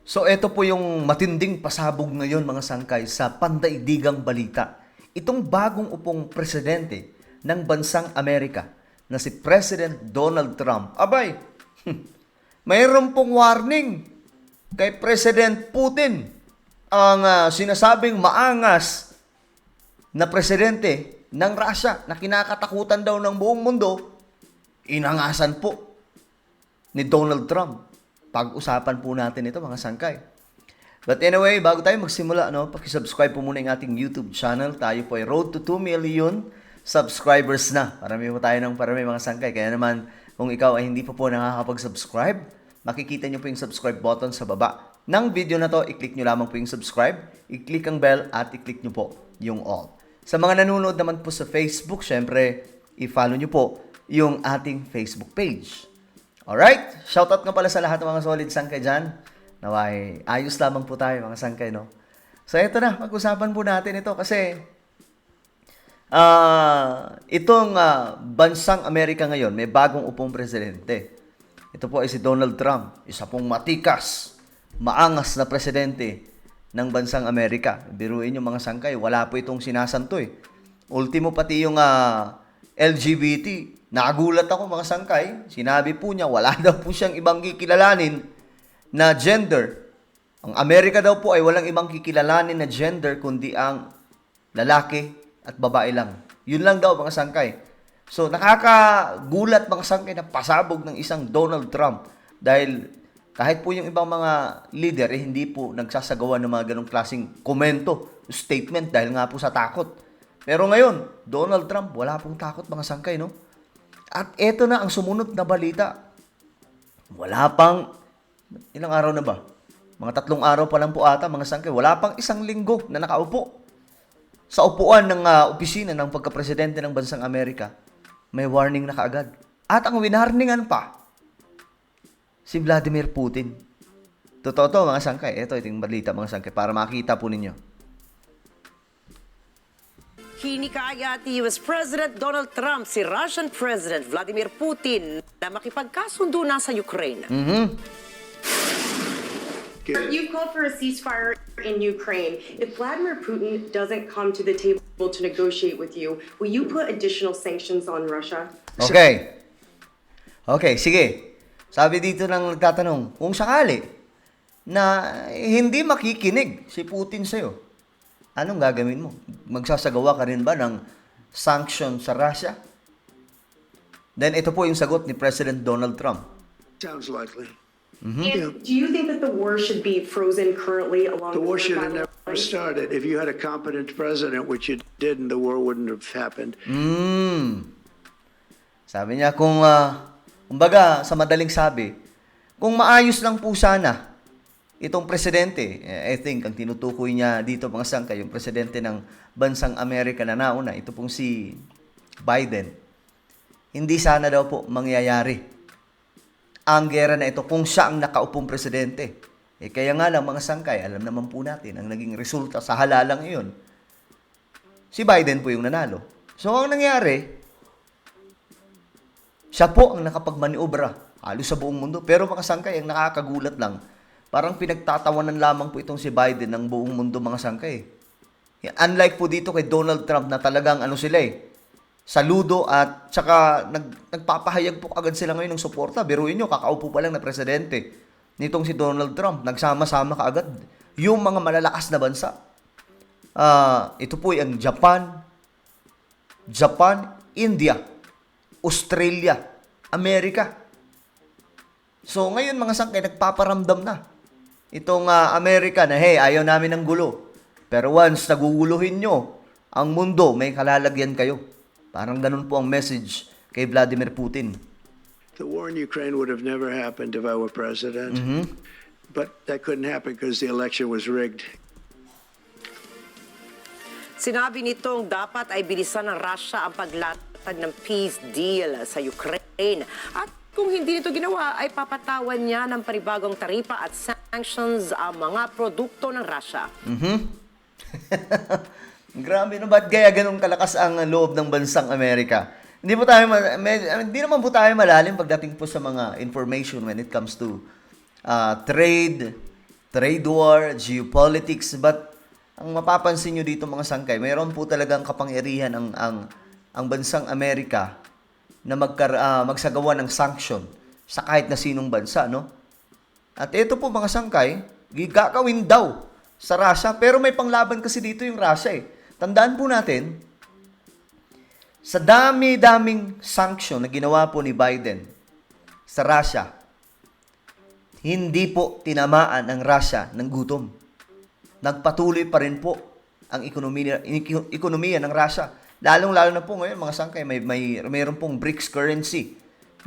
So ito po yung matinding pasabog ngayon mga sangkay sa pandaigdigang balita. Itong bagong upong presidente ng bansang Amerika na si President Donald Trump. Abay, mayroon pong warning kay President Putin, ang sinasabing maangas na presidente ng Russia na kinakatakutan daw ng buong mundo, inangasan po ni Donald Trump. Pag-usapan po natin ito mga sangkay. But anyway, bago tayo magsimula, paki-subscribe po muna yung ating YouTube channel. Tayo po ay road to 2 million subscribers na. Parami po tayo ng parami mga sangkay. Kaya naman, kung ikaw ay hindi pa po nakakapag-subscribe, makikita nyo po yung subscribe button sa baba ng video na to. I-click nyo lamang po yung subscribe, i-click ang bell, at i-click nyo po yung all. Sa mga nanonood naman po sa Facebook, syempre, i-follow nyo po yung ating Facebook page. Alright? Shoutout nga pala sa lahat ng mga solid sangkay dyan. Naway, ayos lamang po tayo mga sangkay, no? So, ito na. Pag-usapan po natin ito kasi itong bansang Amerika ngayon, may bagong upong presidente. Ito po ay si Donald Trump. Isa pong matikas, maangas na presidente ng bansang Amerika. Biruin yung mga sangkay. Wala po itong sinasanto eh. Ultimo pati yung LGBT. Nagulat ako mga sangkay, sinabi po niya wala daw po siyang ibang kikilalanin na gender. Ang Amerika daw po ay walang ibang kikilalanin na gender kundi ang lalaki at babae lang. Yun lang daw mga sangkay. So nakakagulat mga sangkay na pasabog ng isang Donald Trump dahil kahit po yung ibang mga leader hindi po nagsasagawa ng mga ganong klaseng komento, statement dahil nga po sa takot. Pero ngayon, Donald Trump wala pong takot mga sangkay, no? At eto na ang sumunod na balita. Wala pang, ilang araw na ba? Mga 3 araw pa lang po ata, mga sangkay. Wala pang 1 linggo na nakaupo sa upuan ng opisina ng pagkapresidente ng bansang Amerika. May warning na kaagad. At ang winarningan pa, si Vladimir Putin. Totoo to mga sangkay. Ito yung balita mga sangkay para makita po ninyo. Hinikayat ni US President Donald Trump si Russian President Vladimir Putin na makipagkasundo na sa Ukraine. You've called for a ceasefire in Ukraine. If Vladimir Putin doesn't come to the table to negotiate with you, will you put additional sanctions on Russia? Okay. Okay, sige. Sabi dito ng nagtatanong, kung sakali na hindi makikinig si Putin sa'yo, anong gagawin mo? Magsasagawa ka rin ba ng sanction sa Russia? Then ito po yung sagot ni President Donald Trump. Sounds likely. And do you think that the war should be frozen currently along The war should have bilateral never lines? started. If you had a competent president, which you didn't, the war wouldn't have happened. Sabi niya kumbaga sa madaling sabi, kung maayos lang po sana itong presidente, I think ang tinutukoy niya dito mga sangkay, yung presidente ng bansang Amerika na nauna, ito pong si Biden, hindi sana daw po mangyayari ang gera na ito kung siya ang nakaupong presidente. Kaya nga lang mga sangkay, alam naman po natin, ang naging resulta sa halalang iyon, si Biden po yung nanalo. So ang nangyari, siya po ang nakapagmaniobra halos sa buong mundo. Pero mga sangkay, ang nakakagulat lang, parang pinagtatawanan lamang po itong si Biden ng buong mundo mga sangkay. Unlike po dito kay Donald Trump na talagang saludo at saka nagpapahayag po agad sila ngayon ng suporta. Biruin nyo, kakaupo pa lang na presidente nitong si Donald Trump. Nagsama-sama kaagad yung mga malalakas na bansa. Ito po ay ang Japan, India, Australia, Amerika. So ngayon mga sangkay, nagpaparamdam na itong Amerika na hey, ayaw namin ng gulo. Pero once naguguluhin nyo ang mundo, may kalalagyan kayo. Parang ganun po ang message kay Vladimir Putin. The war in Ukraine would have never happened if I were president. But that couldn't happen because the election was rigged. Sinabi nitong dapat ay bilisan ng Russia ang paglatag ng peace deal sa Ukraine. At kung hindi nito ginawa, ay papatawan niya ng panibagong taripa at sanctions ang mga produkto ng Russia. Grabe, no? Ba't kaya ganun kalakas ang loob ng bansang Amerika? Hindi naman po tayo malalim pagdating po sa mga information when it comes to trade, trade war, geopolitics, but ang mapapansin nyo dito mga sangkay, mayroon po talagang kapangyarihan ang bansang Amerika na magsagawa ng sanction sa kahit na sinong bansa, no? At ito po mga sangkay, gagawin daw sa Russia, pero may panglaban kasi dito yung Russia eh. Tandaan po natin, sa dami-daming sanction na ginawa po ni Biden sa Russia, hindi po tinamaan ang Russia ng gutom. Nagpatuloy pa rin po ang ekonomiya ng Russia. Lalong-lalo na po ngayon, mga sangkay, mayroon pong BRICS currency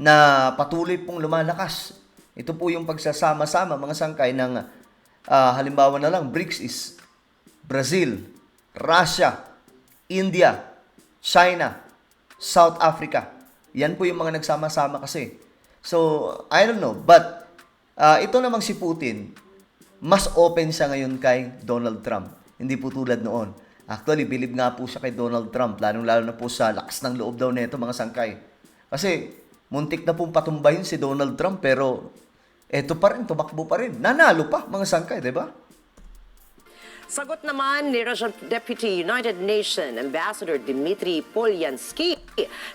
na patuloy pong lumalakas. Ito po yung pagsasama-sama, mga sangkay, ng halimbawa na lang, BRICS is Brazil, Russia, India, China, South Africa. Yan po yung mga nagsama-sama kasi. So, I don't know. But, ito namang si Putin, mas open siya ngayon kay Donald Trump. Hindi po tulad noon. Actually, bilib nga po siya kay Donald Trump, lalong-lalo na po sa lakas ng loob daw nito mga sangkay. Kasi, muntik na pong patumbahin si Donald Trump, pero eto pa rin, tumakbo pa rin. Nanalo pa, mga sangkay, di ba? Sagot naman ni Russian Deputy United Nations Ambassador Dmitry Polyansky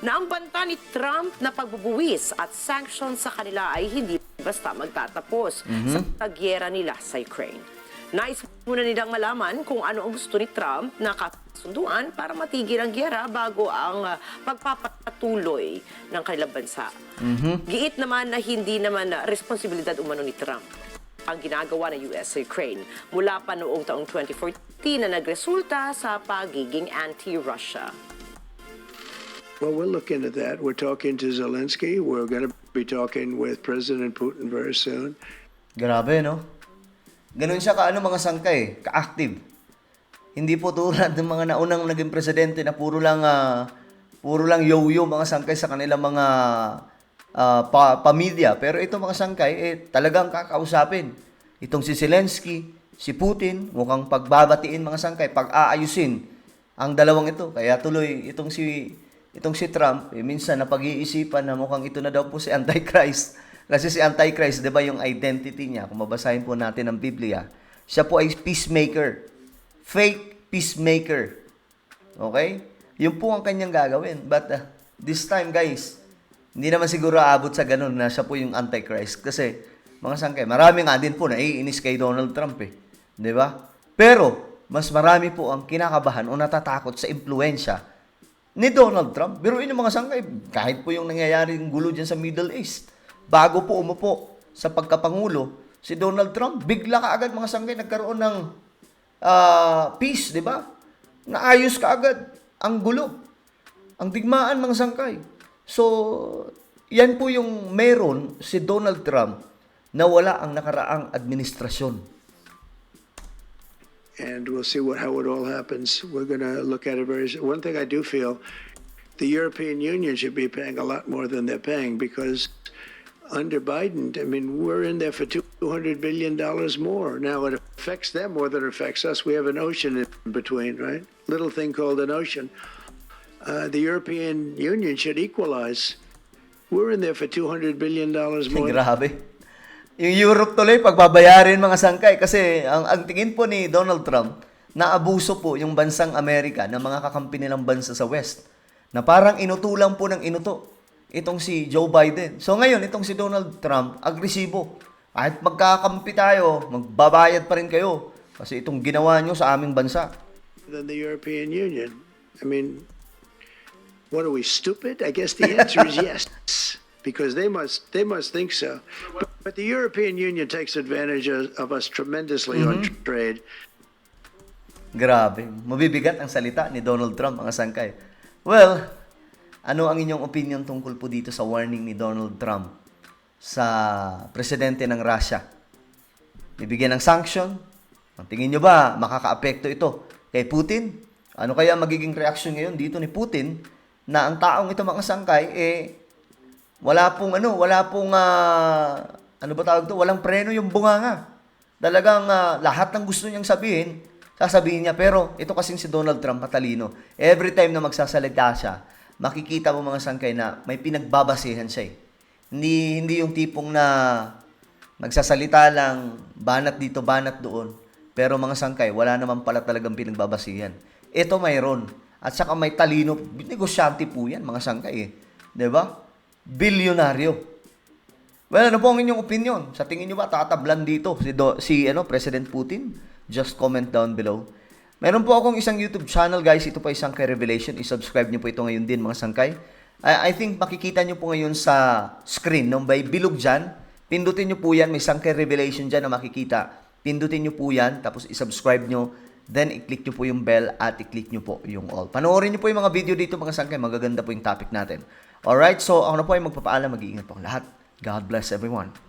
na ang banta ni Trump na pagbubuwis at sanctions sa kanila ay hindi basta magtatapos sa gyera nila sa Ukraine. Nais muna nilang malaman kung ano ang gusto ni Trump na kasunduan para matigil ang gyera bago ang pagpapatuloy ng kanilang bansa. Giit naman na hindi naman responsibilidad umano ni Trump ang ginagawa ng US sa Ukraine mula pa noong taong 2014 na nagresulta sa pagiging anti-Russia. Well, we'll look into that. We're talking to Zelensky. We're going to be talking with President Putin very soon. Grabe, no? Ganun siya kaano mga sangkay, ka-active. Hindi po tulad ng mga naunang naging presidente na puro lang yo-yo mga sangkay sa kanilang mga pamilya. Pero ito mga sangkay, talagang kakausapin. Itong si Zelensky, si Putin, mukhang pagbabatiin mga sangkay, pag-aayusin ang dalawang ito. Kaya tuloy itong si Trump, minsan napag-iisipan na mukhang ito na daw po si Antichrist. Kasi si Antichrist, di ba yung identity niya, kung mabasahin po natin ang Biblia, siya po ay peacemaker. Fake peacemaker. Okay? Yun po ang kanyang gagawin. But this time, guys, hindi naman siguro aabot sa ganun na siya po yung Antichrist. Kasi, mga sangkay, marami nga din po na iinis kay Donald Trump eh. Di ba? Pero, mas marami po ang kinakabahan o natatakot sa impluensya ni Donald Trump. Biruin yung mga sangkay, kahit po yung nangyayari yung gulo dyan sa Middle East, bago po umupo sa pagkapangulo, si Donald Trump, bigla kaagad mga sangkay, nagkaroon ng peace, di ba? Naayos kaagad ang gulo, ang digmaan mga sangkay. So, yan po yung meron si Donald Trump na wala ang nakaraang administrasyon. And we'll see how it all happens. We're going to look at it very soon. One thing I do feel, the European Union should be paying a lot more than they're paying because under Biden, I mean, we're in there for $200 billion more. Now, it affects them more than it affects us. We have an ocean in between, right? Little thing called an ocean. The European Union should equalize. We're in there for $200 billion more. Grabe. Yung Europe tuloy, pagbabayarin mga sangkay. Kasi ang tingin po ni Donald Trump, naabuso po yung bansang Amerika ng mga kakampi nilang bansa sa West. Na parang inutulang po ng inuto itong si Joe Biden. So ngayon, itong si Donald Trump, agresibo. Kahit magkakampi tayo, magbabayad pa rin kayo. Kasi itong ginawa nyo sa aming bansa. Than the European Union. I mean, what are we, stupid? I guess the answer is yes. Because they must think so. But the European Union takes advantage of us tremendously on trade. Grabe. Mabibigat ang salita ni Donald Trump, mga sangkay. Well, ano ang inyong opinion tungkol po dito sa warning ni Donald Trump sa presidente ng Russia? Bibigyan ng sanction? Ang tingin nyo ba makakaapekto ito kay Putin? Ano kaya magiging reaksyon ngayon dito ni Putin na ang taong ito mga sangkay wala pong walang preno yung bunganga. Talagang lahat ng gusto niyang sasabihin niya. Pero ito kasing si Donald Trump matalino. Every time na magsasalita siya, makikita mo mga sangkay na may pinagbabasihan siya. Hindi yung tipong na Nagsasalita lang, banat dito, banat doon. Pero mga sangkay, wala naman pala talagang pinagbabasihan. Ito mayroon. At saka may talino, negosyante po yan, mga sangkay eh. 'Di ba? Bilyonaryo. Well, ano po ang inyong opinion? Sa tingin nyo ba tatablan dito President Putin? Just comment down below. Meron po akong isang YouTube channel, guys. Ito po ay Sangkay Revelation. I-subscribe nyo po ito ngayon din, mga sangkay. I think makikita nyo po ngayon sa screen, no? May bilog dyan. Pindutin nyo po yan. May Sangkay Revelation dyan na makikita. Pindutin nyo po yan. Tapos i-subscribe nyo. Then, i-click nyo po yung bell at i-click nyo po yung all. Panoorin nyo po yung mga video dito, mga sangkay. Magaganda po yung topic natin. Alright, so ako na po ay magpapaalam. Mag-iingat po ang lahat. God bless everyone.